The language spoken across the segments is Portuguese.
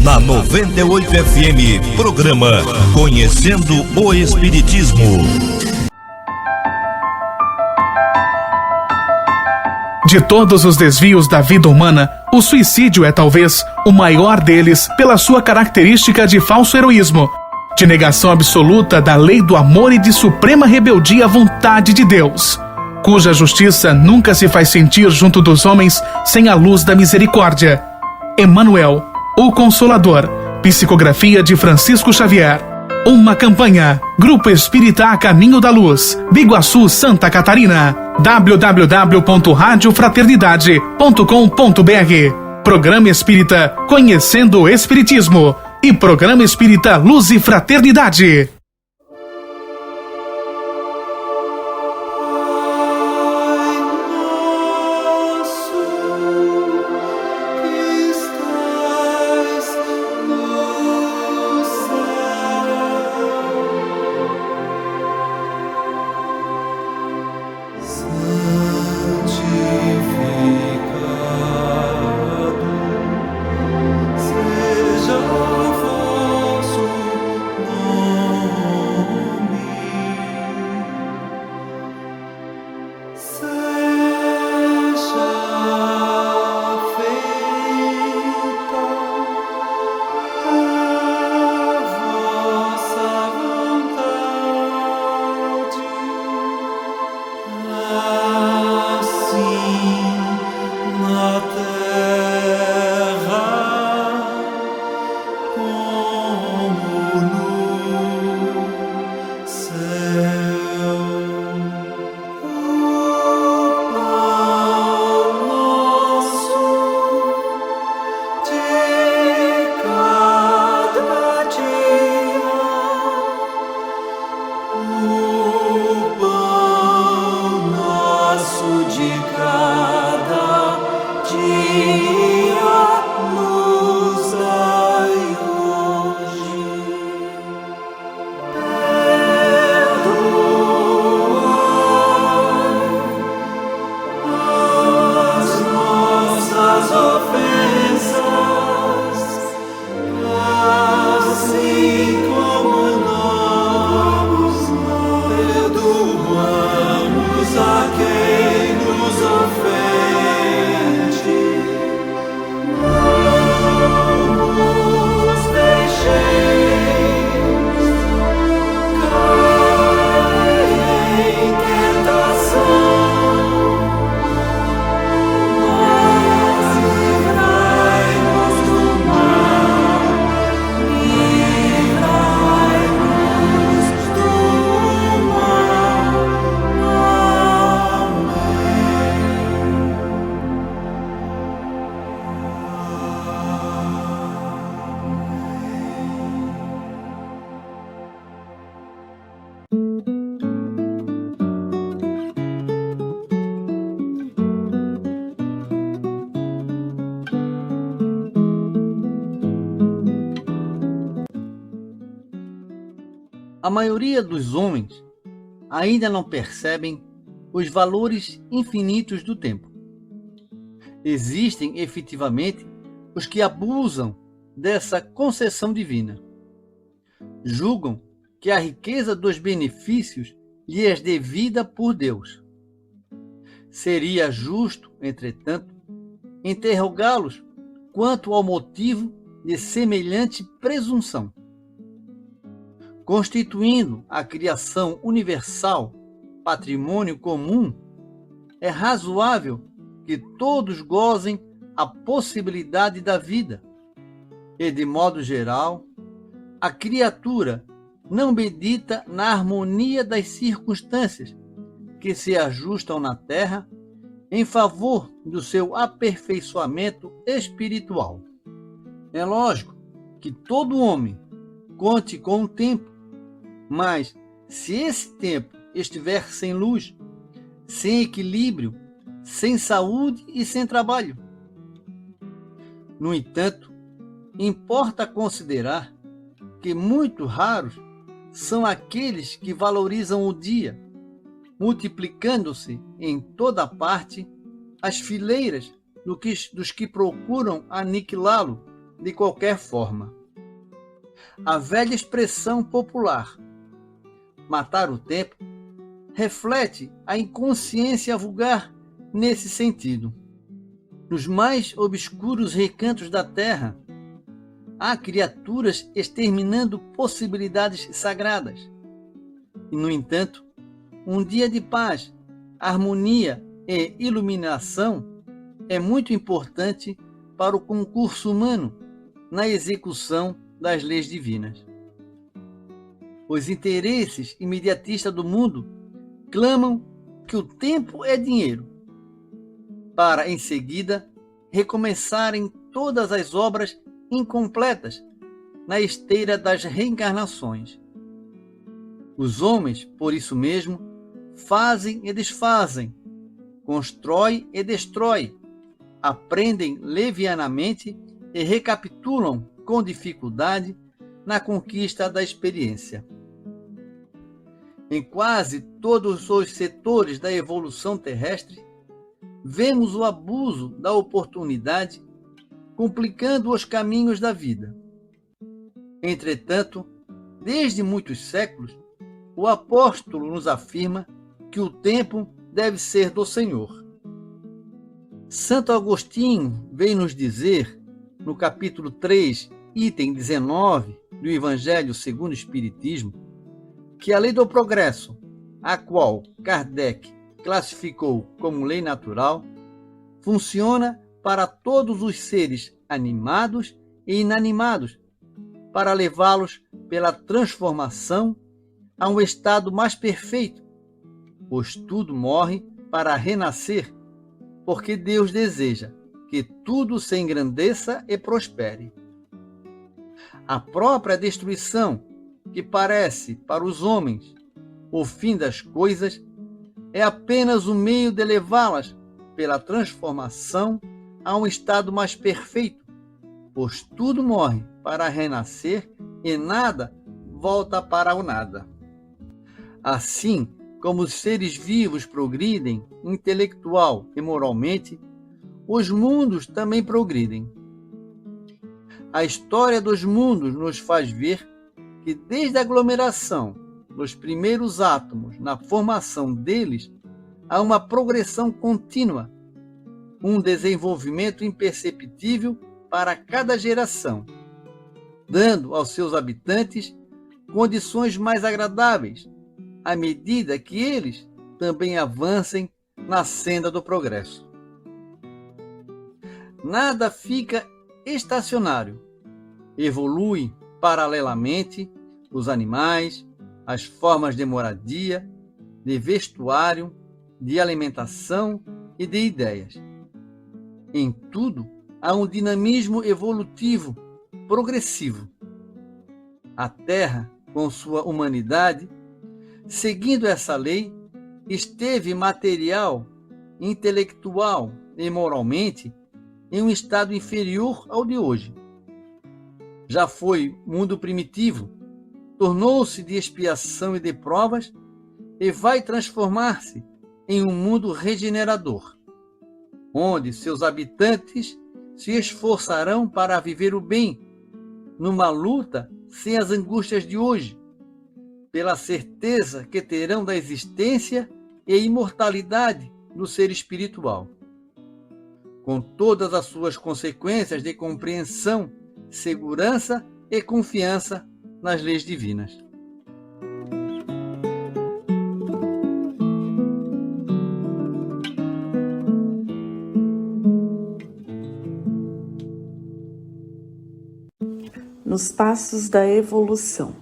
Na 98 FM, programa Conhecendo o Espiritismo. De todos os desvios da vida humana, o suicídio é talvez o maior deles pela sua característica de falso heroísmo, de negação absoluta da lei do amor e de suprema rebeldia à vontade de Deus, cuja justiça nunca se faz sentir junto dos homens sem a luz da misericórdia. Emmanuel, o Consolador, psicografia de Francisco Xavier. Uma campanha, Grupo Espírita A Caminho da Luz, Biguaçu, Santa Catarina. www.radiofraternidade.com.br. Programa Espírita Conhecendo o Espiritismo e Programa Espírita Luz e Fraternidade. A maioria dos homens ainda não percebem os valores infinitos do tempo. Existem efetivamente os que abusam dessa concessão divina. Julgam que a riqueza dos benefícios lhes é devida por Deus. Seria justo, entretanto, interrogá-los quanto ao motivo de semelhante presunção. Constituindo a criação universal patrimônio comum, é razoável que todos gozem a possibilidade da vida, e, de modo geral, a criatura não medita na harmonia das circunstâncias que se ajustam na Terra em favor do seu aperfeiçoamento espiritual. É lógico que todo homem conte com o tempo, mas se esse tempo estiver sem luz, sem equilíbrio, sem saúde e sem trabalho. No entanto, importa considerar que muito raros são aqueles que valorizam o dia, multiplicando-se em toda parte as fileiras dos que procuram aniquilá-lo de qualquer forma. A velha expressão popular, matar o tempo, reflete a inconsciência vulgar nesse sentido. Nos mais obscuros recantos da terra, há criaturas exterminando possibilidades sagradas. E, no entanto, um dia de paz, harmonia e iluminação é muito importante para o concurso humano na execução das leis divinas. Os interesses imediatistas do mundo clamam que o tempo é dinheiro, para, em seguida, recomeçarem todas as obras incompletas na esteira das reencarnações. Os homens, por isso mesmo, fazem e desfazem, constroem e destroem, aprendem levianamente e recapitulam com dificuldade na conquista da experiência. Em quase todos os setores da evolução terrestre, vemos o abuso da oportunidade complicando os caminhos da vida. Entretanto, desde muitos séculos, o apóstolo nos afirma que o tempo deve ser do Senhor. Santo Agostinho vem nos dizer, no capítulo 3, item 19 do Evangelho segundo o Espiritismo, que a lei do progresso, a qual Kardec classificou como lei natural, funciona para todos os seres animados e inanimados, para levá-los pela transformação a um estado mais perfeito, pois tudo morre para renascer, porque Deus deseja que tudo se engrandeça e prospere. A própria destruição, que parece para os homens o fim das coisas, é apenas o meio de levá-las pela transformação a um estado mais perfeito, pois tudo morre para renascer e nada volta para o nada. Assim como os seres vivos progridem intelectual e moralmente, os mundos também progridem. A história dos mundos nos faz ver que desde a aglomeração dos primeiros átomos na formação deles, há uma progressão contínua, um desenvolvimento imperceptível para cada geração, dando aos seus habitantes condições mais agradáveis, à medida que eles também avancem na senda do progresso. Nada fica estacionário. Evolui paralelamente os animais, as formas de moradia, de vestuário, de alimentação e de ideias. Em tudo há um dinamismo evolutivo, progressivo. A Terra, com sua humanidade, seguindo essa lei, esteve material, intelectual e moralmente em um estado inferior ao de hoje. Já foi mundo primitivo, tornou-se de expiação e de provas e vai transformar-se em um mundo regenerador, onde seus habitantes se esforçarão para viver o bem, numa luta sem as angústias de hoje, pela certeza que terão da existência e imortalidade do ser espiritual, com todas as suas consequências de compreensão, segurança e confiança nas leis divinas. Nos passos da evolução.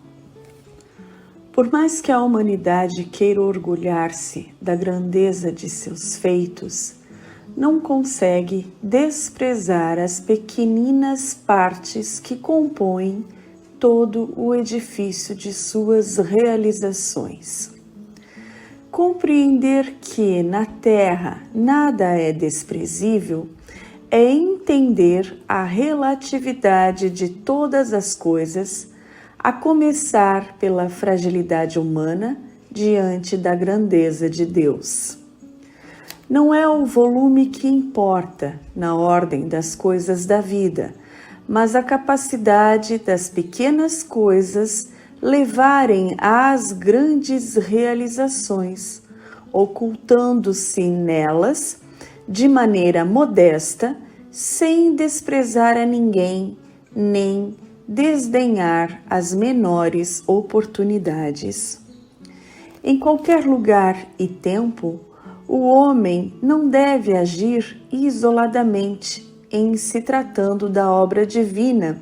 Por mais que a humanidade queira orgulhar-se da grandeza de seus feitos, não consegue desprezar as pequeninas partes que compõem todo o edifício de suas realizações. Compreender que na Terra nada é desprezível é entender a relatividade de todas as coisas, a começar pela fragilidade humana diante da grandeza de Deus. Não é o volume que importa na ordem das coisas da vida, mas a capacidade das pequenas coisas levarem às grandes realizações, ocultando-se nelas de maneira modesta, sem desprezar a ninguém, nem desdenhar as menores oportunidades. Em qualquer lugar e tempo, o homem não deve agir isoladamente em se tratando da obra divina,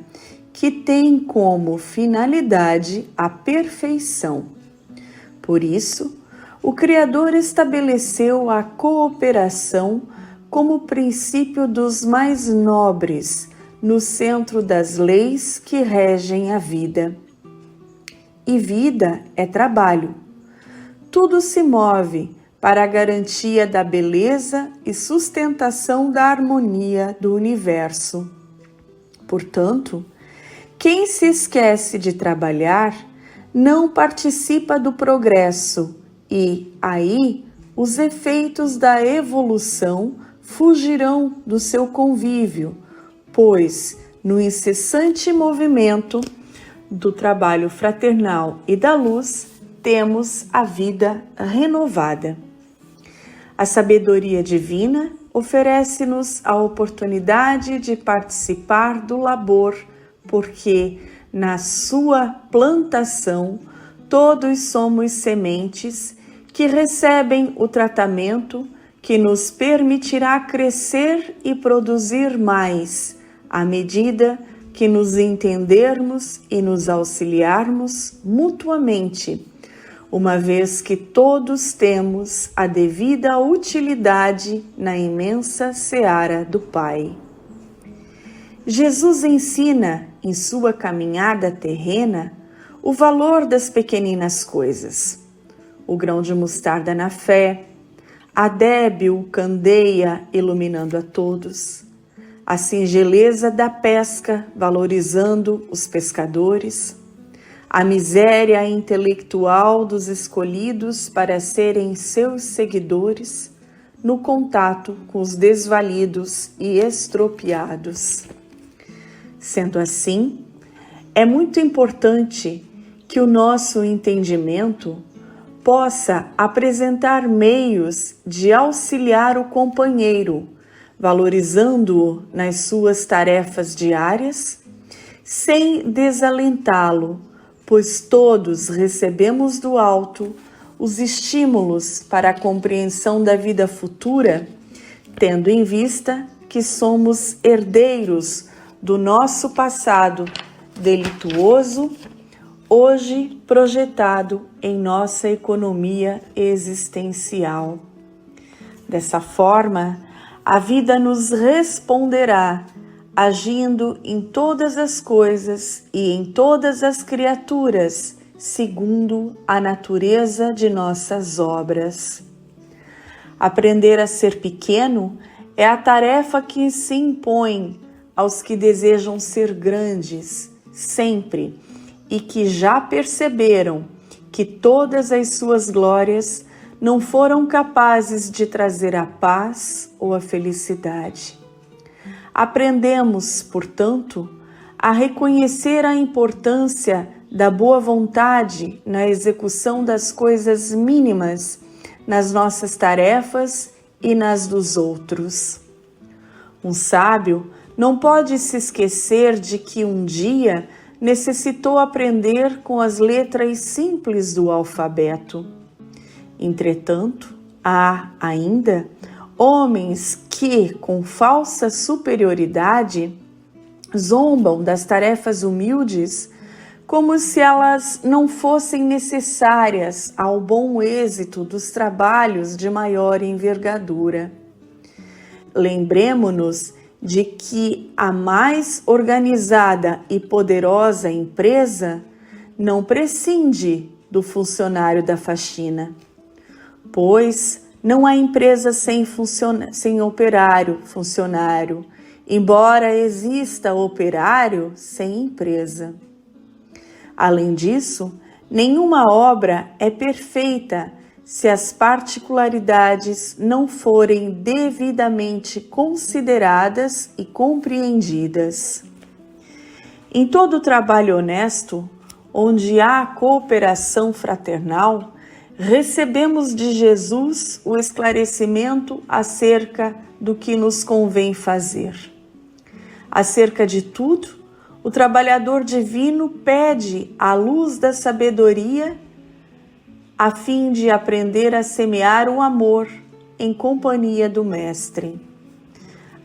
que tem como finalidade a perfeição. Por isso, o Criador estabeleceu a cooperação como princípio dos mais nobres, no centro das leis que regem a vida. E vida é trabalho. Tudo se move para a garantia da beleza e sustentação da harmonia do universo. Portanto, quem se esquece de trabalhar não participa do progresso e, aí, os efeitos da evolução fugirão do seu convívio, pois, no incessante movimento do trabalho fraternal e da luz, temos a vida renovada. A sabedoria divina oferece-nos a oportunidade de participar do labor, porque, na sua plantação, todos somos sementes que recebem o tratamento que nos permitirá crescer e produzir mais, à medida que nos entendermos e nos auxiliarmos mutuamente, uma vez que todos temos a devida utilidade na imensa seara do Pai. Jesus ensina, em sua caminhada terrena, o valor das pequeninas coisas. O grão de mostarda na fé, a débil candeia iluminando a todos, a singeleza da pesca valorizando os pescadores, a miséria intelectual dos escolhidos para serem seus seguidores no contato com os desvalidos e estropiados. Sendo assim, é muito importante que o nosso entendimento possa apresentar meios de auxiliar o companheiro, valorizando-o nas suas tarefas diárias, sem desalentá-lo, pois todos recebemos do alto os estímulos para a compreensão da vida futura, tendo em vista que somos herdeiros do nosso passado delituoso, hoje projetado em nossa economia existencial. Dessa forma, a vida nos responderá, agindo em todas as coisas e em todas as criaturas, segundo a natureza de nossas obras. Aprender a ser pequeno é a tarefa que se impõe aos que desejam ser grandes, sempre, e que já perceberam que todas as suas glórias não foram capazes de trazer a paz ou a felicidade. Aprendemos, portanto, a reconhecer a importância da boa vontade na execução das coisas mínimas, nas nossas tarefas e nas dos outros. Um sábio não pode se esquecer de que um dia necessitou aprender com as letras simples do alfabeto. Entretanto, há ainda homens que, com falsa superioridade, zombam das tarefas humildes como se elas não fossem necessárias ao bom êxito dos trabalhos de maior envergadura. Lembremo-nos de que a mais organizada e poderosa empresa não prescinde do funcionário da faxina, pois não há empresa sem funcionário, embora exista operário sem empresa. Além disso, nenhuma obra é perfeita se as particularidades não forem devidamente consideradas e compreendidas. Em todo trabalho honesto, onde há cooperação fraternal, recebemos de Jesus o esclarecimento acerca do que nos convém fazer. Acerca de tudo, o trabalhador divino pede a luz da sabedoria a fim de aprender a semear o amor em companhia do Mestre.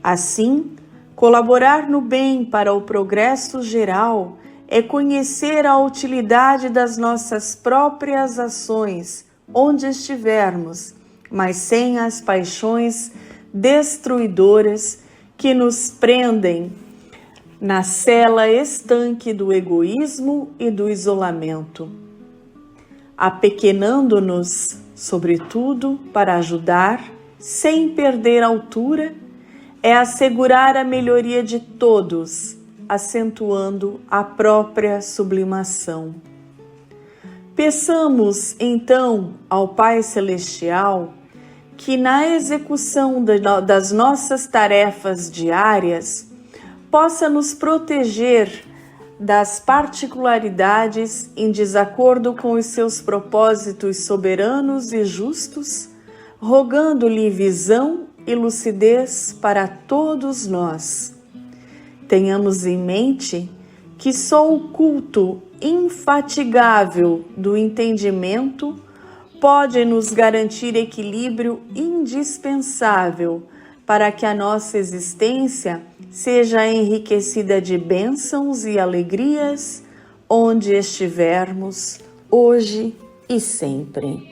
Assim, colaborar no bem para o progresso geral é conhecer a utilidade das nossas próprias ações, onde estivermos, mas sem as paixões destruidoras que nos prendem na cela estanque do egoísmo e do isolamento. Apequenando-nos, sobretudo, para ajudar, sem perder altura, é assegurar a melhoria de todos, acentuando a própria sublimação. Peçamos, então, ao Pai Celestial que, na execução das nossas tarefas diárias, possa nos proteger das particularidades em desacordo com os seus propósitos soberanos e justos, rogando-lhe visão e lucidez para todos nós. Tenhamos em mente que só o culto infatigável do entendimento pode nos garantir equilíbrio indispensável para que a nossa existência seja enriquecida de bênçãos e alegrias onde estivermos, hoje e sempre.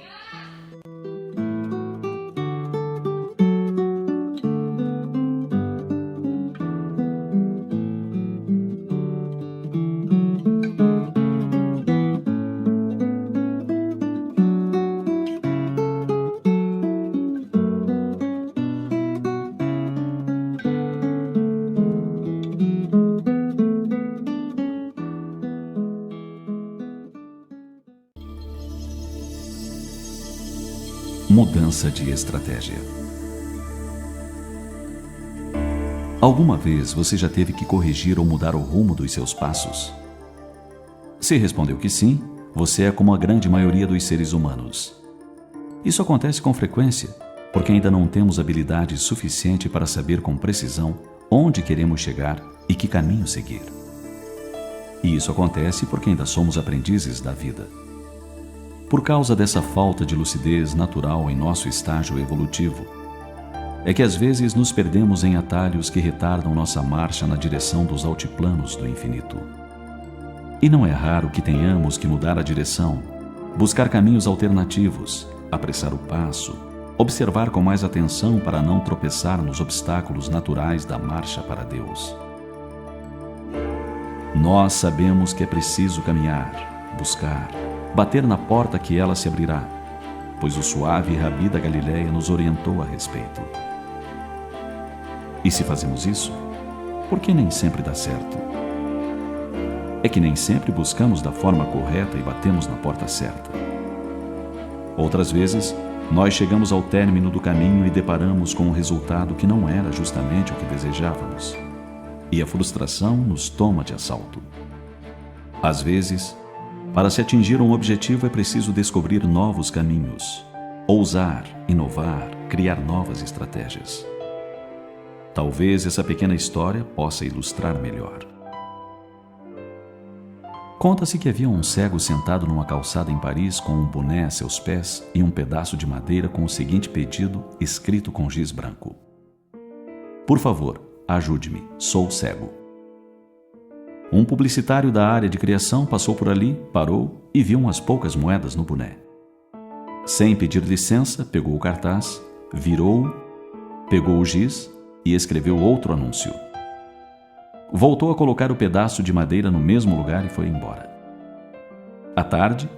Mudança de estratégia. Alguma vez você já teve que corrigir ou mudar o rumo dos seus passos? Se respondeu que sim, você é como a grande maioria dos seres humanos. Isso acontece com frequência, porque ainda não temos habilidade suficiente para saber com precisão onde queremos chegar e que caminho seguir. E isso acontece porque ainda somos aprendizes da vida. Por causa dessa falta de lucidez natural em nosso estágio evolutivo, é que às vezes nos perdemos em atalhos que retardam nossa marcha na direção dos altiplanos do infinito. E não é raro que tenhamos que mudar a direção, buscar caminhos alternativos, apressar o passo, observar com mais atenção para não tropeçar nos obstáculos naturais da marcha para Deus. Nós sabemos que é preciso caminhar, buscar, bater na porta que ela se abrirá, pois o suave Rabi da Galileia nos orientou a respeito. E se fazemos isso, por que nem sempre dá certo? É que nem sempre buscamos da forma correta e batemos na porta certa. Outras vezes, nós chegamos ao término do caminho e deparamos com um resultado que não era justamente o que desejávamos. E a frustração nos toma de assalto. Às vezes, para se atingir um objetivo é preciso descobrir novos caminhos, ousar, inovar, criar novas estratégias. Talvez essa pequena história possa ilustrar melhor. Conta-se que havia um cego sentado numa calçada em Paris com um boné a seus pés e um pedaço de madeira com o seguinte pedido escrito com giz branco: "Por favor, ajude-me, sou cego." Um publicitário da área de criação passou por ali, parou e viu umas poucas moedas no boné. Sem pedir licença, pegou o cartaz, virou-o, pegou o giz e escreveu outro anúncio. Voltou a colocar o pedaço de madeira no mesmo lugar e foi embora. À tarde,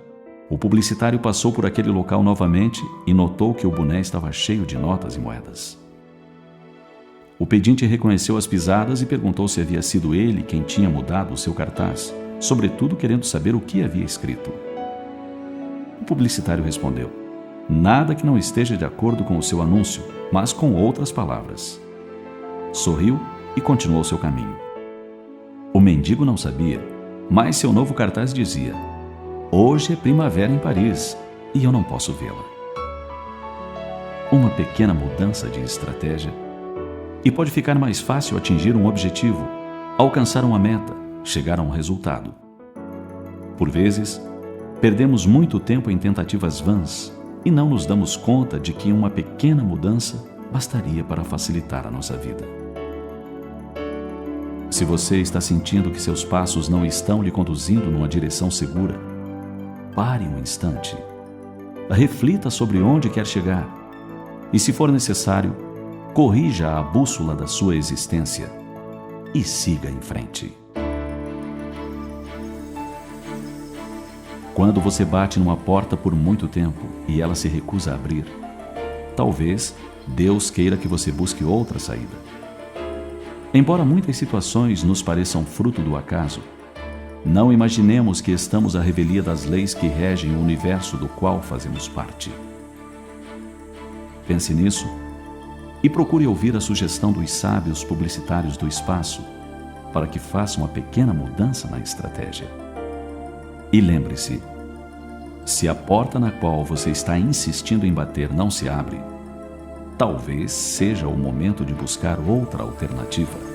o publicitário passou por aquele local novamente e notou que o boné estava cheio de notas e moedas. O pedinte reconheceu as pisadas e perguntou se havia sido ele quem tinha mudado o seu cartaz, sobretudo querendo saber o que havia escrito. O publicitário respondeu: "Nada que não esteja de acordo com o seu anúncio, mas com outras palavras." Sorriu e continuou seu caminho. O mendigo não sabia, mas seu novo cartaz dizia: "Hoje é primavera em Paris e eu não posso vê-la." Uma pequena mudança de estratégia e pode ficar mais fácil atingir um objetivo, alcançar uma meta, chegar a um resultado. Por vezes, perdemos muito tempo em tentativas vãs e não nos damos conta de que uma pequena mudança bastaria para facilitar a nossa vida. Se você está sentindo que seus passos não estão lhe conduzindo numa direção segura, pare um instante. Reflita sobre onde quer chegar e, se for necessário, corrija a bússola da sua existência e siga em frente. Quando você bate numa porta por muito tempo e ela se recusa a abrir, talvez Deus queira que você busque outra saída. Embora muitas situações nos pareçam fruto do acaso, não imaginemos que estamos à revelia das leis que regem o universo do qual fazemos parte. Pense nisso e procure ouvir a sugestão dos sábios publicitários do espaço para que faça uma pequena mudança na estratégia. E lembre-se, se a porta na qual você está insistindo em bater não se abre, talvez seja o momento de buscar outra alternativa.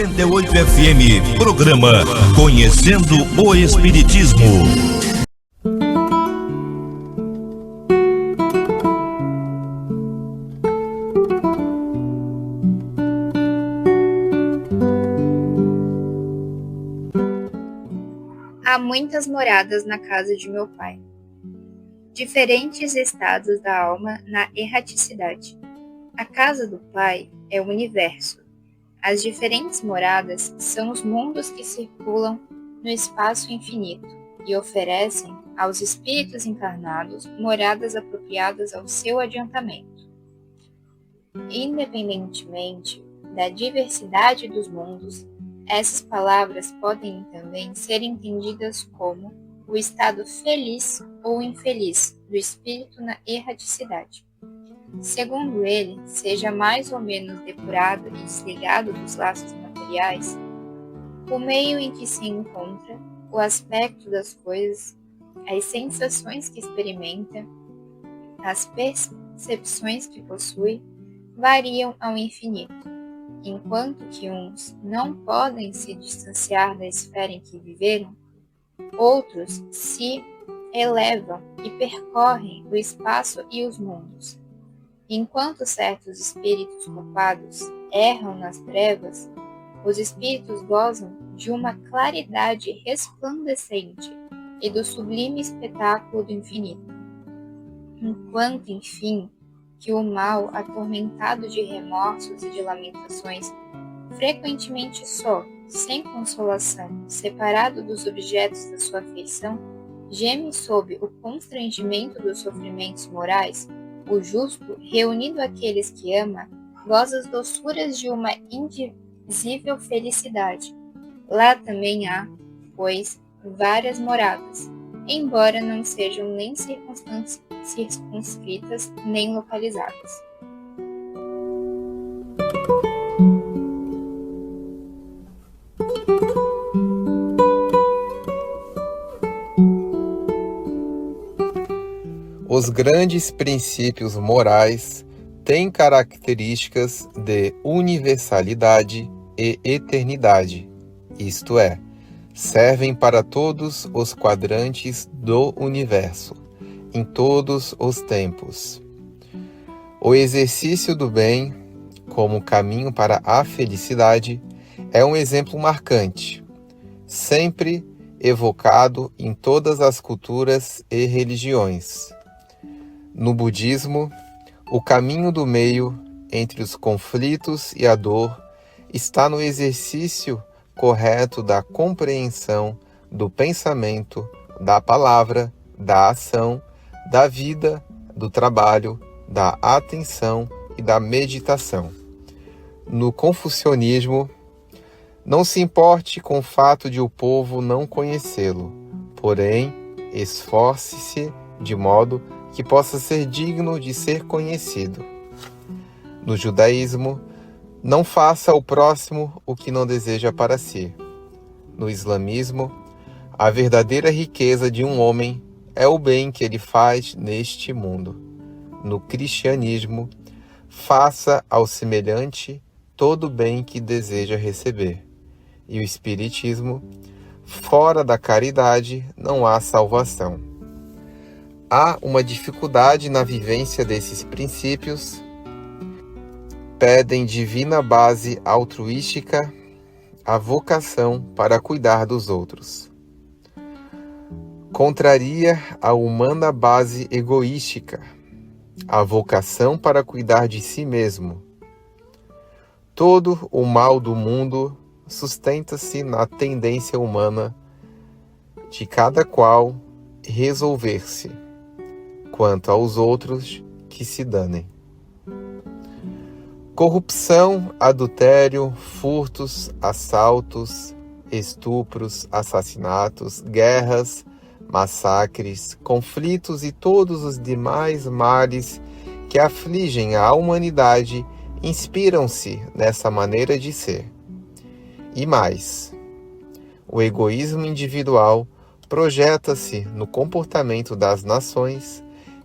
98 FM, programa Conhecendo o Espiritismo. Há muitas moradas na casa de meu pai. Diferentes estados da alma na erraticidade. A casa do pai é o universo. As diferentes moradas são os mundos que circulam no espaço infinito e oferecem aos espíritos encarnados moradas apropriadas ao seu adiantamento. Independentemente da diversidade dos mundos, essas palavras podem também ser entendidas como o estado feliz ou infeliz do espírito na erraticidade. Segundo ele, seja mais ou menos depurado e desligado dos laços materiais, o meio em que se encontra, o aspecto das coisas, as sensações que experimenta, as percepções que possui, variam ao infinito, enquanto que uns não podem se distanciar da esfera em que viveram, outros se elevam e percorrem o espaço e os mundos. Enquanto certos espíritos culpados erram nas trevas, os espíritos gozam de uma claridade resplandecente e do sublime espetáculo do infinito. Enquanto, enfim, que o mal, atormentado de remorsos e de lamentações, frequentemente só, sem consolação, separado dos objetos da sua afeição, geme sob o constrangimento dos sofrimentos morais, o justo, reunido àqueles que ama, goza as doçuras de uma indizível felicidade. Lá também há, pois, várias moradas, embora não sejam nem circunscritas nem localizadas. Os grandes princípios morais têm características de universalidade e eternidade, isto é, servem para todos os quadrantes do universo, em todos os tempos. O exercício do bem, como caminho para a felicidade, é um exemplo marcante, sempre evocado em todas as culturas e religiões. No budismo, o caminho do meio entre os conflitos e a dor está no exercício correto da compreensão do pensamento, da palavra, da ação, da vida, do trabalho, da atenção e da meditação. No confucionismo, não se importe com o fato de o povo não conhecê-lo, porém, esforce-se de modo que possa ser digno de ser conhecido. No judaísmo, não faça ao próximo o que não deseja para si. No islamismo, a verdadeira riqueza de um homem é o bem que ele faz neste mundo. No cristianismo, faça ao semelhante todo o bem que deseja receber. E o espiritismo, fora da caridade não há salvação. Há uma dificuldade na vivência desses princípios, pedem divina base altruística, a vocação para cuidar dos outros. Contraria a humana base egoística, a vocação para cuidar de si mesmo. Todo o mal do mundo sustenta-se na tendência humana de cada qual resolver-se, quanto aos outros que se danem. Corrupção, adultério, furtos, assaltos, estupros, assassinatos, guerras, massacres, conflitos e todos os demais males que afligem a humanidade inspiram-se nessa maneira de ser. E mais, o egoísmo individual projeta-se no comportamento das nações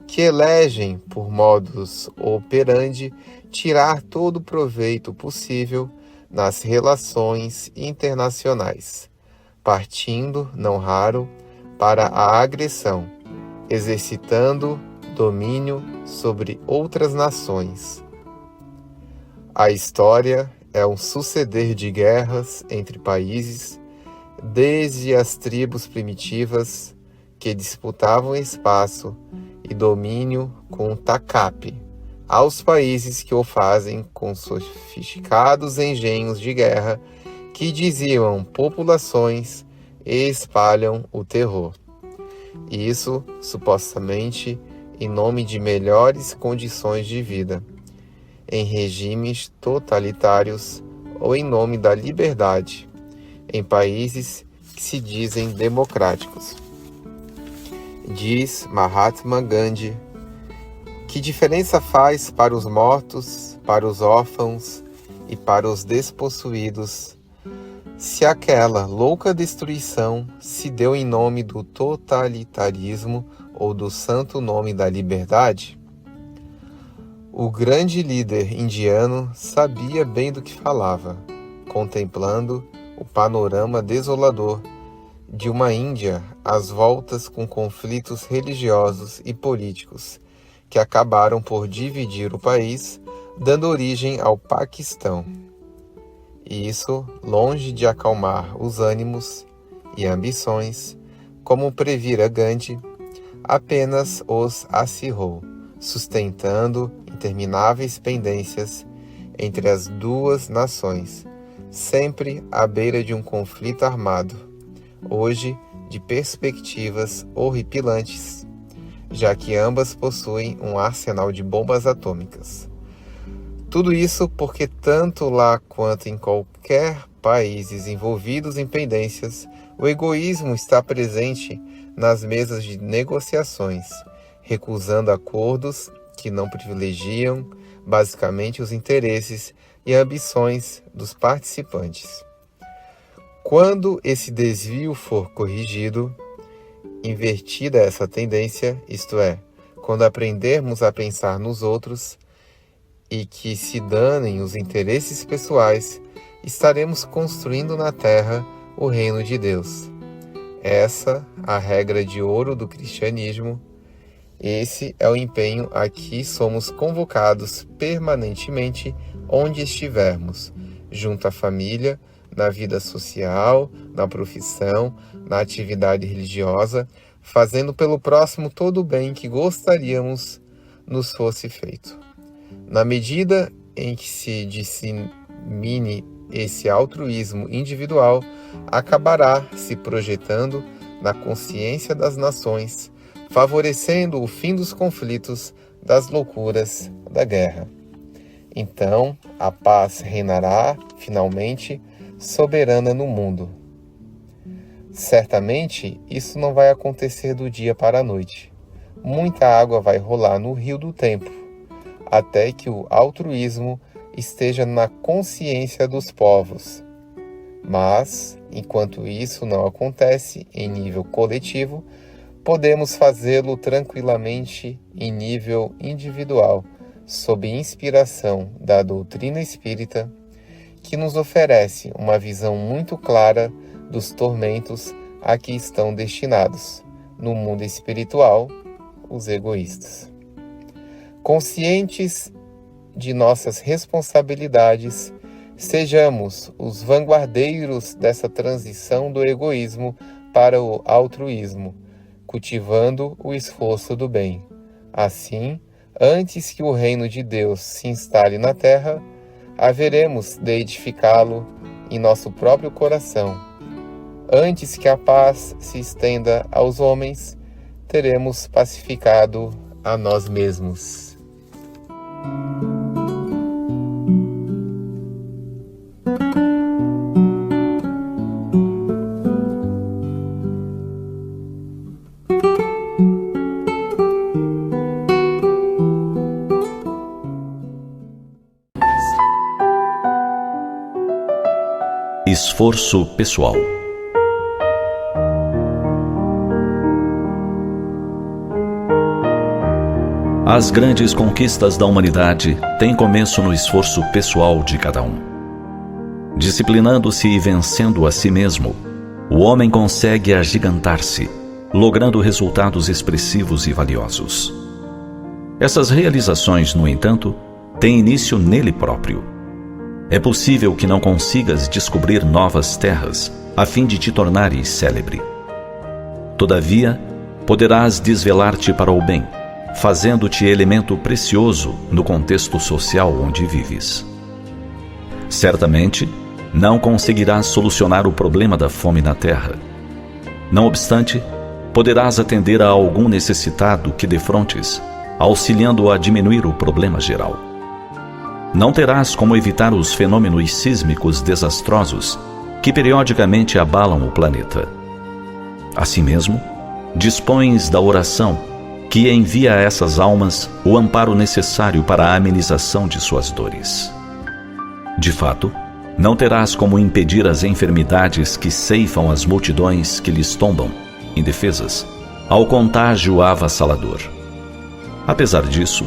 que elegem por modus operandi tirar todo o proveito possível nas relações internacionais, partindo, não raro, para a agressão, exercitando domínio sobre outras nações. A história é um suceder de guerras entre países, desde as tribos primitivas que disputavam espaço e domínio com o tacape, aos países que o fazem com sofisticados engenhos de guerra que diziam populações e espalham o terror. Isso, supostamente, em nome de melhores condições de vida, em regimes totalitários ou em nome da liberdade, em países que se dizem democráticos. Diz Mahatma Gandhi: que diferença faz para os mortos, para os órfãos e para os despossuídos, se aquela louca destruição se deu em nome do totalitarismo ou do santo nome da liberdade? O grande líder indiano sabia bem do que falava, contemplando o panorama desolador de uma Índia às voltas com conflitos religiosos e políticos que acabaram por dividir o país, dando origem ao Paquistão. E isso, longe de acalmar os ânimos e ambições, como previra Gandhi, apenas os acirrou, sustentando intermináveis pendências entre as duas nações, sempre à beira de um conflito armado, hoje de perspectivas horripilantes, já que ambas possuem um arsenal de bombas atômicas. Tudo isso porque tanto lá quanto em qualquer país envolvidos em pendências, o egoísmo está presente nas mesas de negociações, recusando acordos que não privilegiam basicamente os interesses e ambições dos participantes. Quando esse desvio for corrigido, invertida essa tendência, isto é, quando aprendermos a pensar nos outros e que se danem os interesses pessoais, estaremos construindo na terra o reino de Deus. Essa a regra de ouro do cristianismo. Esse é o empenho a que somos convocados permanentemente onde estivermos, junto à família, na vida social, na profissão, na atividade religiosa, fazendo pelo próximo todo o bem que gostaríamos nos fosse feito. Na medida em que se dissemine esse altruísmo individual, acabará se projetando na consciência das nações, favorecendo o fim dos conflitos, das loucuras, da guerra. Então, a paz reinará, finalmente, soberana no mundo. Certamente, isso não vai acontecer do dia para a noite. Muita água vai rolar no rio do tempo, até que o altruísmo esteja na consciência dos povos. Mas, enquanto isso não acontece em nível coletivo, podemos fazê-lo tranquilamente em nível individual, sob inspiração da doutrina espírita, que nos oferece uma visão muito clara dos tormentos a que estão destinados, no mundo espiritual, os egoístas. Conscientes de nossas responsabilidades, sejamos os vanguardeiros dessa transição do egoísmo para o altruísmo, cultivando o esforço do bem. Assim, antes que o reino de Deus se instale na terra, haveremos de edificá-lo em nosso próprio coração. Antes que a paz se estenda aos homens, teremos pacificado a nós mesmos. Esforço pessoal. As grandes conquistas da humanidade têm começo no esforço pessoal de cada um. Disciplinando-se e vencendo a si mesmo, o homem consegue agigantar-se, logrando resultados expressivos e valiosos. Essas realizações, no entanto, têm início nele próprio. É possível que não consigas descobrir novas terras a fim de te tornares célebre. Todavia, poderás desvelar-te para o bem, fazendo-te elemento precioso no contexto social onde vives. Certamente, não conseguirás solucionar o problema da fome na terra. Não obstante, poderás atender a algum necessitado que defrontes, auxiliando-o a diminuir o problema geral. Não terás como evitar os fenômenos sísmicos desastrosos que periodicamente abalam o planeta. Assim mesmo, dispões da oração, que envia a essas almas o amparo necessário para a amenização de suas dores. De fato, não terás como impedir as enfermidades que ceifam as multidões que lhes tombam, indefesas, ao contágio avassalador. Apesar disso,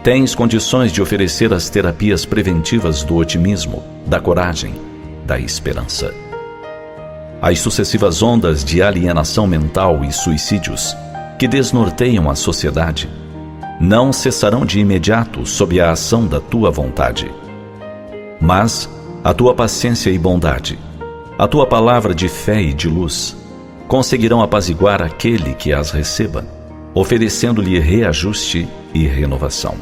tens condições de oferecer as terapias preventivas do otimismo, da coragem, da esperança. As sucessivas ondas de alienação mental e suicídios que desnorteiam a sociedade não cessarão de imediato sob a ação da tua vontade. Mas a tua paciência e bondade, a tua palavra de fé e de luz, conseguirão apaziguar aquele que as receba, oferecendo-lhe reajuste e renovação.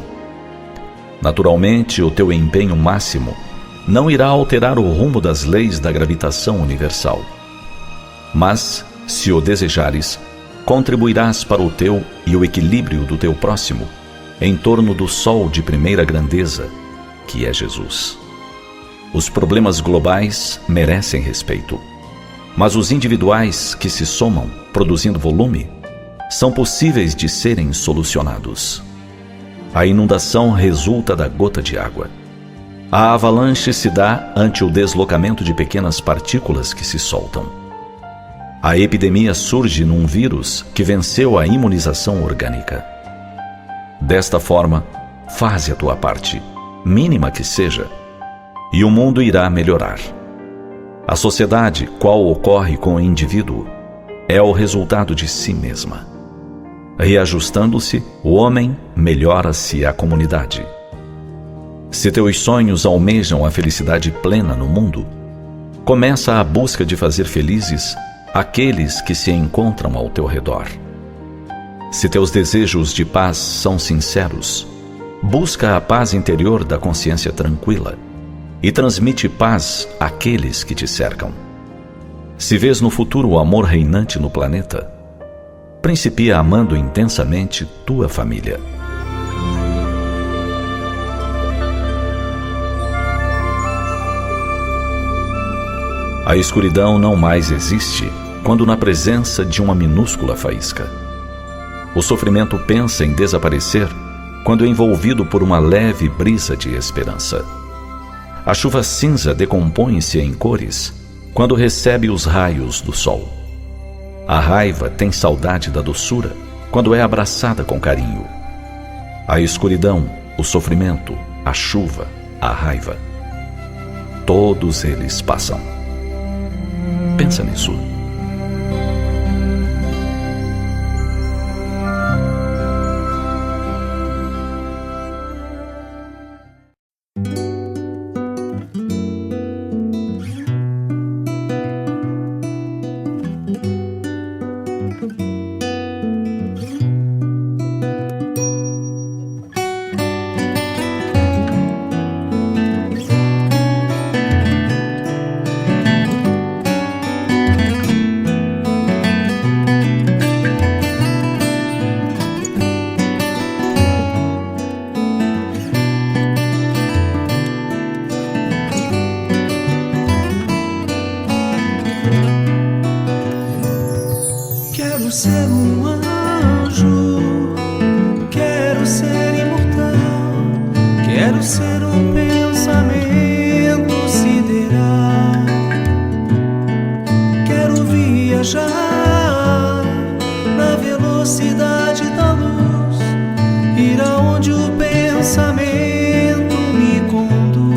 Naturalmente, o teu empenho máximo não irá alterar o rumo das leis da gravitação universal. Mas, se o desejares, contribuirás para o teu e o equilíbrio do teu próximo, em torno do sol de primeira grandeza, que é Jesus. Os problemas globais merecem respeito, mas os individuais que se somam, produzindo volume, são possíveis de serem solucionados. A inundação resulta da gota de água. A avalanche se dá ante o deslocamento de pequenas partículas que se soltam. A epidemia surge num vírus que venceu a imunização orgânica. Desta forma, faze a tua parte, mínima que seja, e o mundo irá melhorar. A sociedade, qual ocorre com o indivíduo, é o resultado de si mesma. Reajustando-se, o homem melhora-se a comunidade. Se teus sonhos almejam a felicidade plena no mundo, começa a busca de fazer felizes aqueles que se encontram ao teu redor. Se teus desejos de paz são sinceros, busca a paz interior da consciência tranquila e transmite paz àqueles que te cercam. Se vês no futuro o amor reinante no planeta, principia amando intensamente tua família. A escuridão não mais existe quando na presença de uma minúscula faísca. O sofrimento pensa em desaparecer quando envolvido por uma leve brisa de esperança. A chuva cinza decompõe-se em cores quando recebe os raios do sol. A raiva tem saudade da doçura quando é abraçada com carinho. A escuridão, o sofrimento, a chuva, a raiva, todos eles passam. Pensa nisso. Quero ser um anjo, quero ser imortal, quero ser um pensamento sideral, quero viajar na velocidade da luz, ir aonde o pensamento me conduz.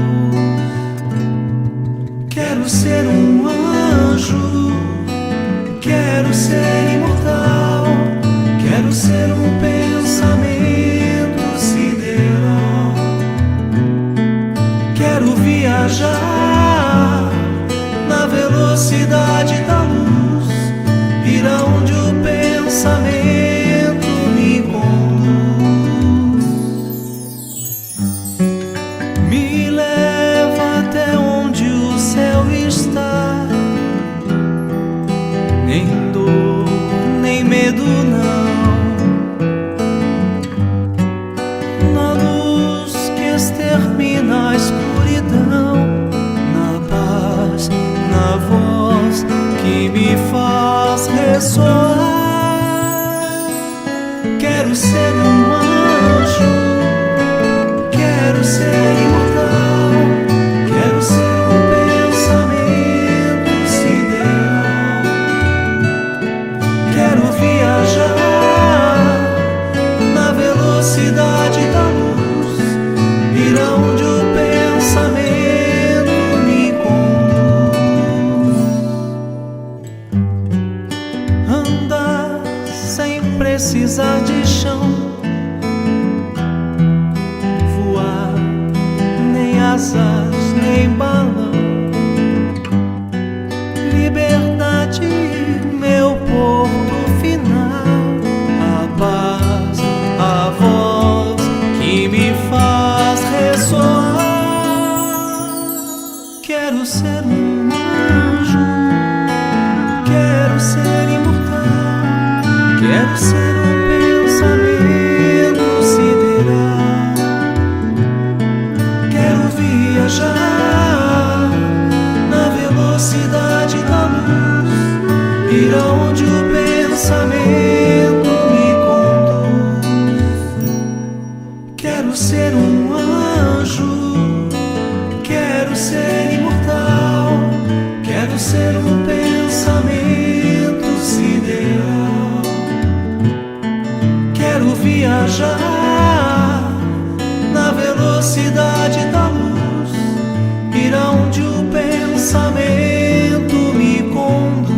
ser imortal, quero ser um pensamento sideral. Quero viajar na velocidade da luz, ir aonde o pensamento me conduz. Me leva até onde o céu está. Nem dor, nem medo não. Na luz que extermina a escuridão, na paz, na voz que me faz ressoar. Quero ser um anjo, quero ser imortal, quero ser um pensamento sideral. Quero viajar na velocidade da luz, ir aonde o pensamento me conduz. Andar sem precisar de chão, voar nem asas nem balão. Liberdade, meu porto final, a paz, a voz que me faz ressoar. Quero ser um anjo, quero ser imortal, quero ser um pensamento sideral. Quero viajar na velocidade da luz, ir aonde o pensamento me conduz. Quero ser um anjo, quero ser imortal, quero ser um pensamento sideral. Quero viajar na velocidade da luz, ir aonde o pensamento me conduz.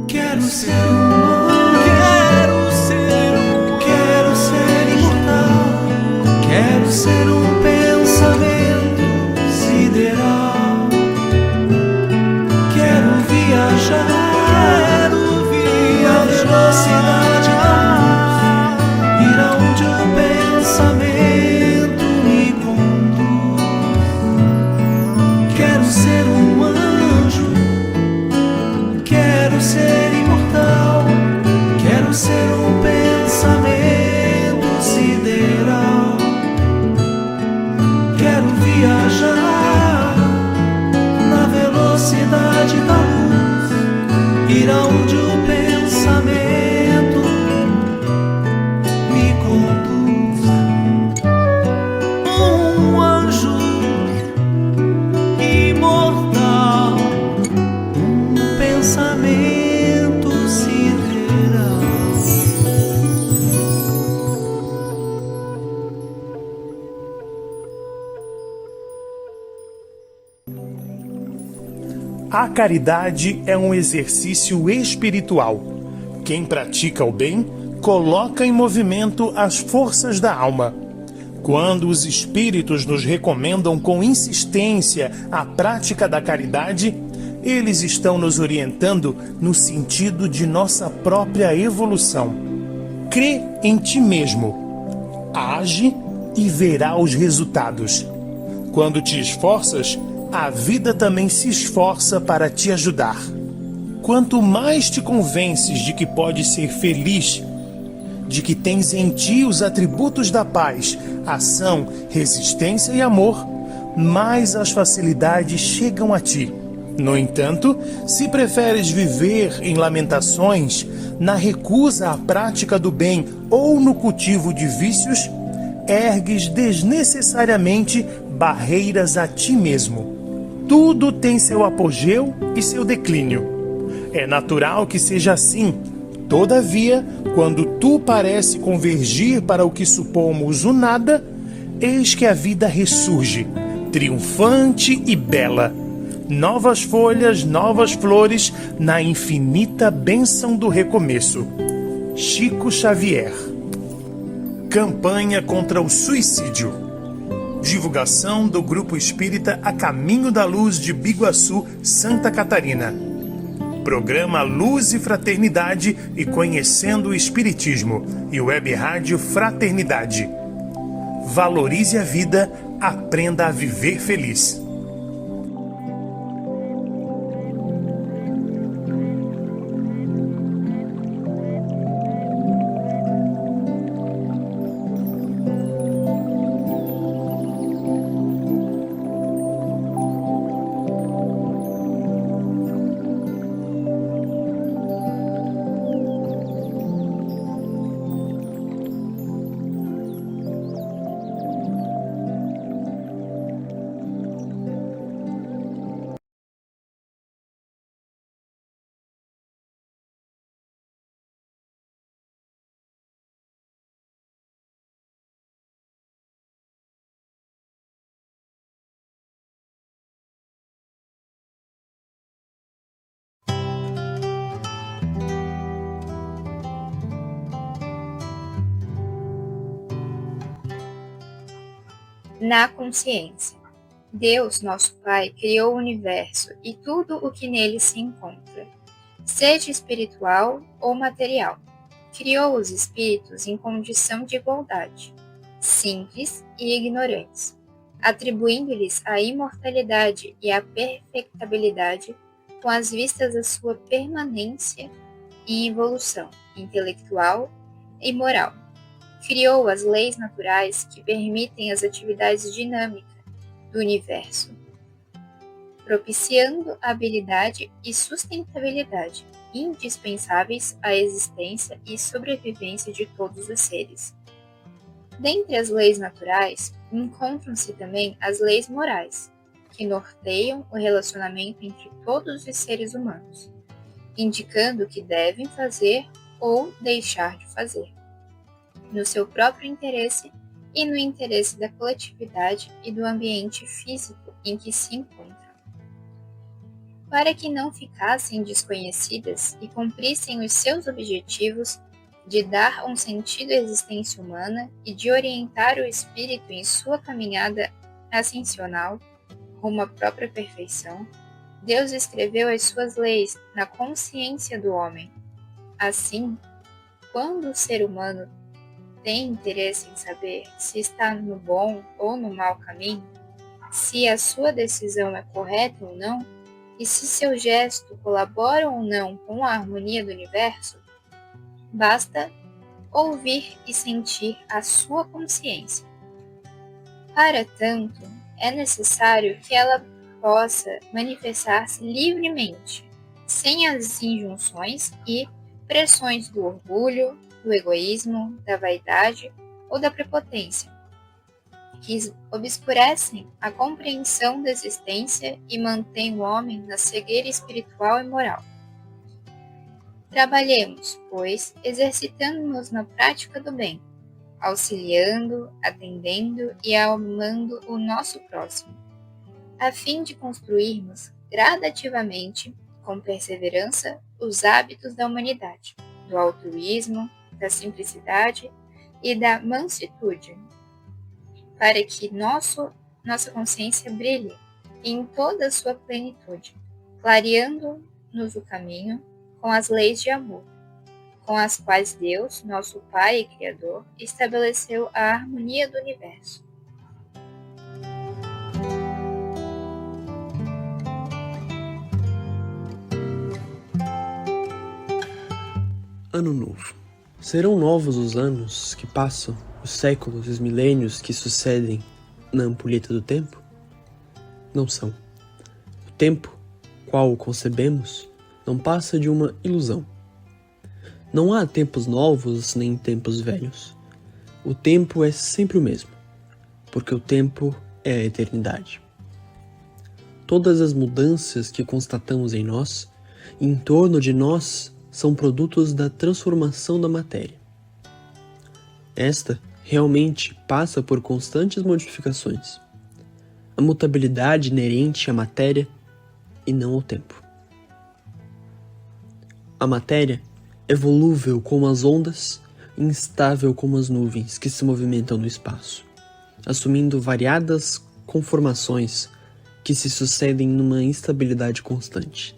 Quero ser imortal, quero ser um pensamento sideral. Quero viajar na velocidade da luz, ir aonde o pensamento me conduz. Quero ser um anjo, quero ser imortal, quero ser um pensamento sideral. Quero viajar na velocidade da luz, ir aonde o pensamento me conduz. Um anjo imortal, um pensamento sideral. A caridade é um exercício espiritual. Quem pratica o bem coloca em movimento as forças da alma. Quando os espíritos nos recomendam com insistência a prática da caridade, eles estão nos orientando no sentido de nossa própria evolução. Crê em ti mesmo. Age e verá os resultados. Quando te esforças, a vida também se esforça para te ajudar. Quanto mais te convences de que podes ser feliz, de que tens em ti os atributos da paz, ação, resistência e amor, mais as facilidades chegam a ti. No entanto, se preferes viver em lamentações, na recusa à prática do bem ou no cultivo de vícios, ergues desnecessariamente barreiras a ti mesmo. Tudo tem seu apogeu e seu declínio. É natural que seja assim. Todavia, quando tu parece convergir para o que supomos o nada, eis que a vida ressurge, triunfante e bela. Novas folhas, novas flores, na infinita bênção do recomeço. Chico Xavier. Campanha contra o suicídio. Divulgação do Grupo Espírita A Caminho da Luz de Biguaçu, Santa Catarina. Programa Luz e Fraternidade e Conhecendo o Espiritismo e Web Rádio Fraternidade. Valorize a vida, aprenda a viver feliz. Na consciência. Deus, nosso Pai, criou o universo e tudo o que nele se encontra, seja espiritual ou material. Criou os espíritos em condição de igualdade, simples e ignorantes, atribuindo-lhes a imortalidade e a perfectibilidade com as vistas à sua permanência e evolução intelectual e moral. Criou as leis naturais que permitem as atividades dinâmicas do universo, propiciando a habilidade e sustentabilidade indispensáveis à existência e sobrevivência de todos os seres. Dentre as leis naturais, encontram-se também as leis morais, que norteiam o relacionamento entre todos os seres humanos, indicando o que devem fazer ou deixar de fazer, no seu próprio interesse e no interesse da coletividade e do ambiente físico em que se encontram. Para que não ficassem desconhecidas e cumprissem os seus objetivos de dar um sentido à existência humana e de orientar o espírito em sua caminhada ascensional rumo à própria perfeição, Deus escreveu as suas leis na consciência do homem. Assim, quando o ser humano tem interesse em saber se está no bom ou no mau caminho, se a sua decisão é correta ou não, e se seu gesto colabora ou não com a harmonia do universo, basta ouvir e sentir a sua consciência. Para tanto, é necessário que ela possa manifestar-se livremente, sem as injunções e pressões do orgulho, do egoísmo, da vaidade ou da prepotência, que obscurecem a compreensão da existência e mantêm o homem na cegueira espiritual e moral. Trabalhemos, pois, exercitando-nos na prática do bem, auxiliando, atendendo e amando o nosso próximo, a fim de construirmos gradativamente, com perseverança, os hábitos da humanidade, do altruísmo, da simplicidade e da mansitude, para que nossa consciência brilhe em toda a sua plenitude, clareando-nos o caminho com as leis de amor, com as quais Deus, nosso Pai e Criador, estabeleceu a harmonia do universo. Ano Novo. Serão novos os anos que passam, os séculos e os milênios que sucedem na ampulheta do tempo? Não são. O tempo, qual o concebemos, não passa de uma ilusão. Não há tempos novos nem tempos velhos. O tempo é sempre o mesmo, porque o tempo é a eternidade. Todas as mudanças que constatamos em nós e em torno de nós são produtos da transformação da matéria. Esta realmente passa por constantes modificações. A mutabilidade inerente à matéria e não ao tempo. A matéria é volúvel como as ondas e instável como as nuvens que se movimentam no espaço, assumindo variadas conformações que se sucedem numa instabilidade constante.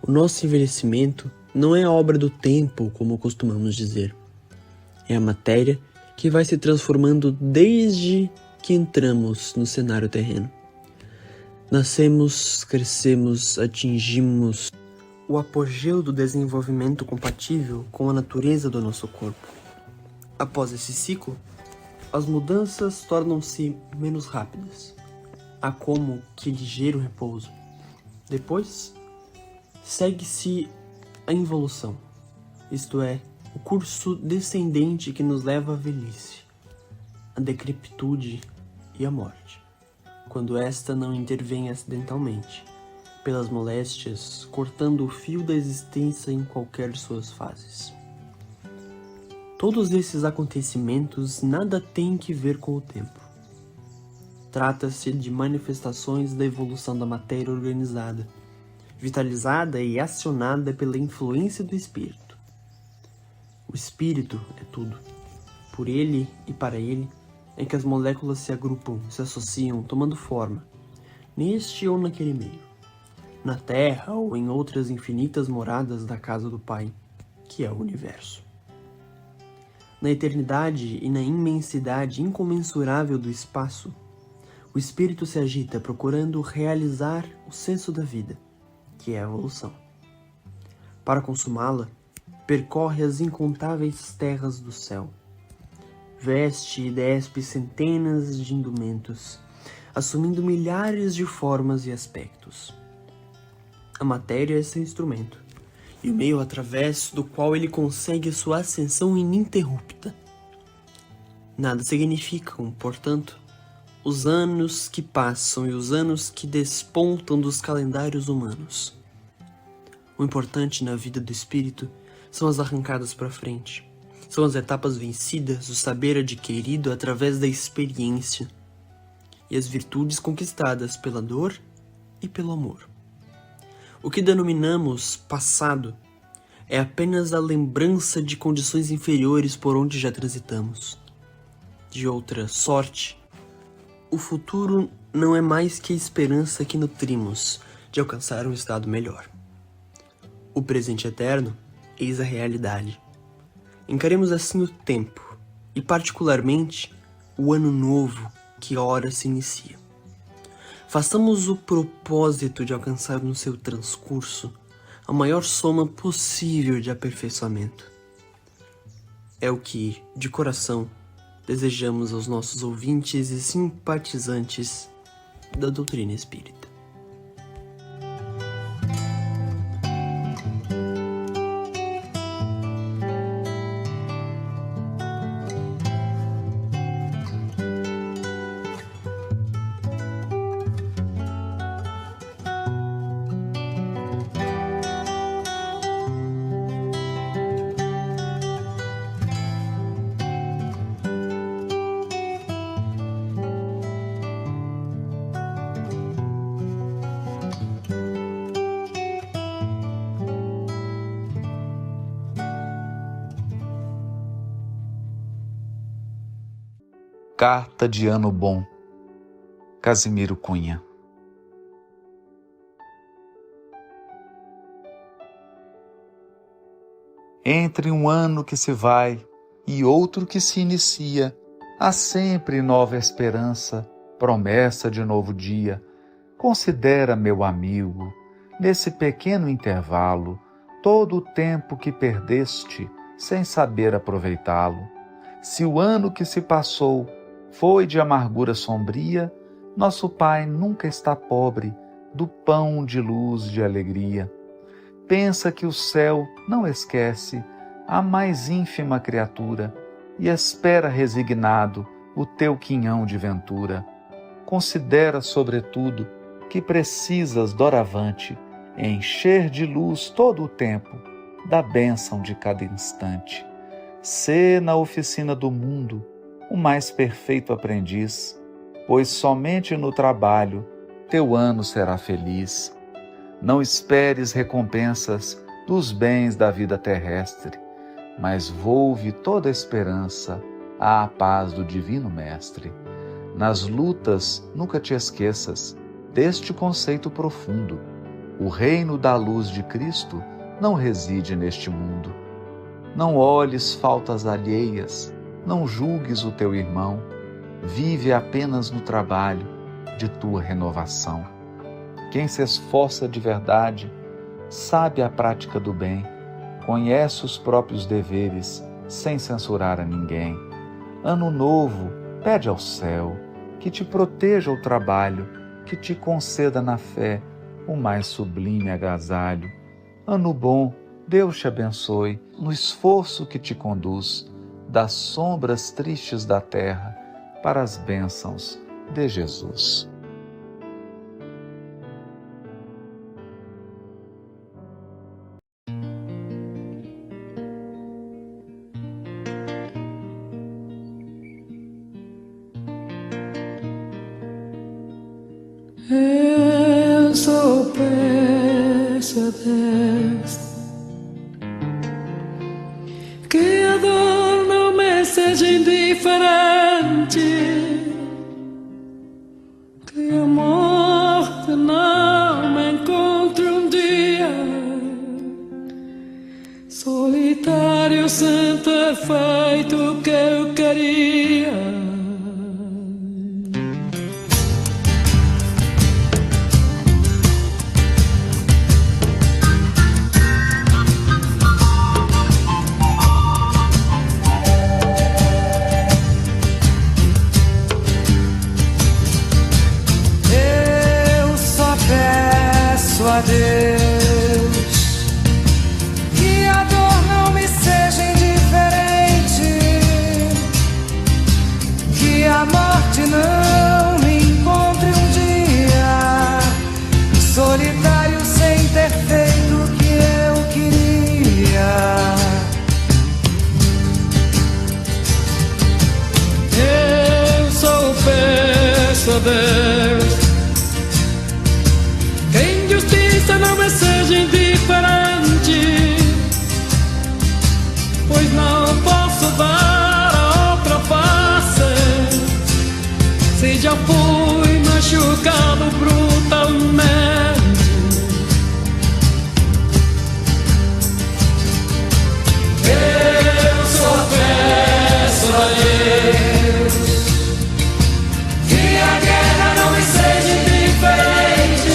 O nosso envelhecimento não é obra do tempo, como costumamos dizer. É a matéria que vai se transformando desde que entramos no cenário terreno. Nascemos, crescemos, atingimos o apogeu do desenvolvimento compatível com a natureza do nosso corpo. Após esse ciclo, as mudanças tornam-se menos rápidas. Há como que ligeiro repouso. Depois, segue-se a involução, isto é, o curso descendente que nos leva à velhice, a decrepitude e a morte, quando esta não intervém acidentalmente, pelas moléstias, cortando o fio da existência em qualquer de suas fases. Todos esses acontecimentos nada têm que ver com o tempo. Trata-se de manifestações da evolução da matéria organizada, vitalizada e acionada pela influência do espírito. O espírito é tudo. Por ele e para ele é que as moléculas se agrupam, se associam, tomando forma, neste ou naquele meio, na Terra ou em outras infinitas moradas da casa do Pai, que é o universo. Na eternidade e na imensidade incomensurável do espaço, o espírito se agita procurando realizar o senso da vida, que é a evolução. Para consumá-la, percorre as incontáveis terras do céu. Veste e despe centenas de indumentos, assumindo milhares de formas e aspectos. A matéria é seu instrumento, e o meio através do qual ele consegue sua ascensão ininterrupta. Nada significam, portanto, os anos que passam e os anos que despontam dos calendários humanos. O importante na vida do espírito são as arrancadas para frente. São as etapas vencidas, o saber adquirido através da experiência e as virtudes conquistadas pela dor e pelo amor. O que denominamos passado é apenas a lembrança de condições inferiores por onde já transitamos. De outra sorte, o futuro não é mais que a esperança que nutrimos de alcançar um estado melhor. O presente eterno, eis a realidade. Encaremos assim o tempo, e particularmente o ano novo que ora se inicia. Façamos o propósito de alcançar no seu transcurso a maior soma possível de aperfeiçoamento. É o que, de coração, desejamos aos nossos ouvintes e simpatizantes da doutrina espírita. Carta de Ano Bom, Casimiro Cunha. Entre um ano que se vai e outro que se inicia, há sempre nova esperança, promessa de novo dia. Considera, meu amigo, nesse pequeno intervalo, todo o tempo que perdeste sem saber aproveitá-lo. Se o ano que se passou foi de amargura sombria, nosso Pai nunca está pobre do pão de luz de alegria. Pensa que o céu não esquece a mais ínfima criatura e espera resignado o teu quinhão de ventura. Considera, sobretudo, que precisas doravante encher de luz todo o tempo da bênção de cada instante. Sê na oficina do mundo o mais perfeito aprendiz, pois somente no trabalho teu ano será feliz. Não esperes recompensas dos bens da vida terrestre, mas volve toda a esperança à paz do Divino Mestre. Nas lutas nunca te esqueças deste conceito profundo. O reino da luz de Cristo não reside neste mundo. Não olhes faltas alheias, não julgues o teu irmão. Vive apenas no trabalho de tua renovação. Quem se esforça de verdade sabe a prática do bem, conhece os próprios deveres sem censurar a ninguém. Ano novo, pede ao céu que te proteja o trabalho, que te conceda na fé o mais sublime agasalho. Ano bom, Deus te abençoe no esforço que te conduz das sombras tristes da terra para as bênçãos de Jesus. Eu só peço a Deus que a dor não me seja indiferente, que a morte não me encontre um dia solitário sem ter feito o que eu queria. A Deus que a dor não me seja indiferente, que a morte não me encontre um dia solitário sem ter feito o que eu queria. Eu só peço a Deus que a injustiça não me seja indiferente, pois não posso dar a outra face se já fui machucado brutalmente. Eu só peço a Deus que a guerra não me seja indiferente.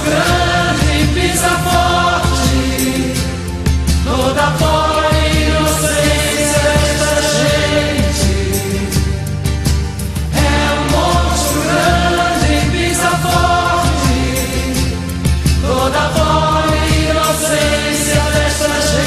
Grande, pisa forte, toda fora e inocência desta gente. É um monstro grande, pisa forte, toda fora e inocência desta gente.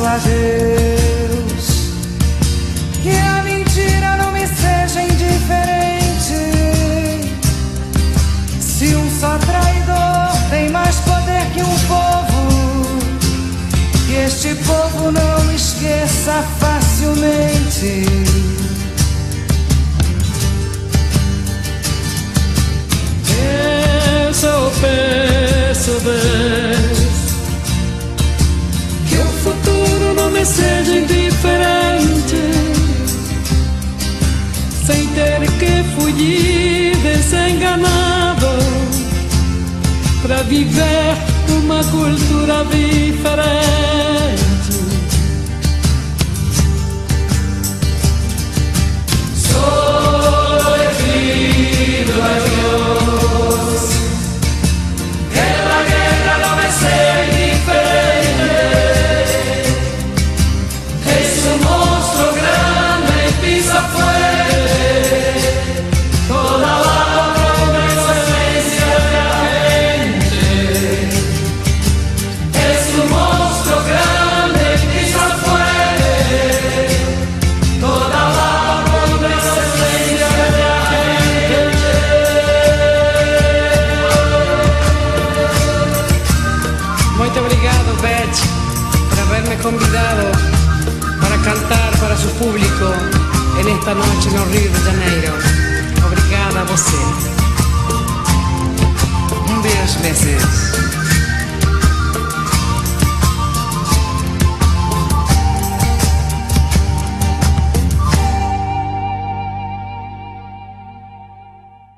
A Deus que a mentira não me seja indiferente. Se um só traidor tem mais poder que um povo, que este povo não me esqueça facilmente. Eu só peço viver uma cultura diferente. Solo he pido a Dios que la guerra no me sea indiferente. Es un monstruo grande y pisa fuerte toda la progresencia de la gente. Es un monstruo grande y pisa fuerte toda la progresencia de la gente. Muito obrigado, Beth, por haberme convidado para cantar para su público en esta noche no Rio de Janeiro. Obrigada a você. Beijo, meses.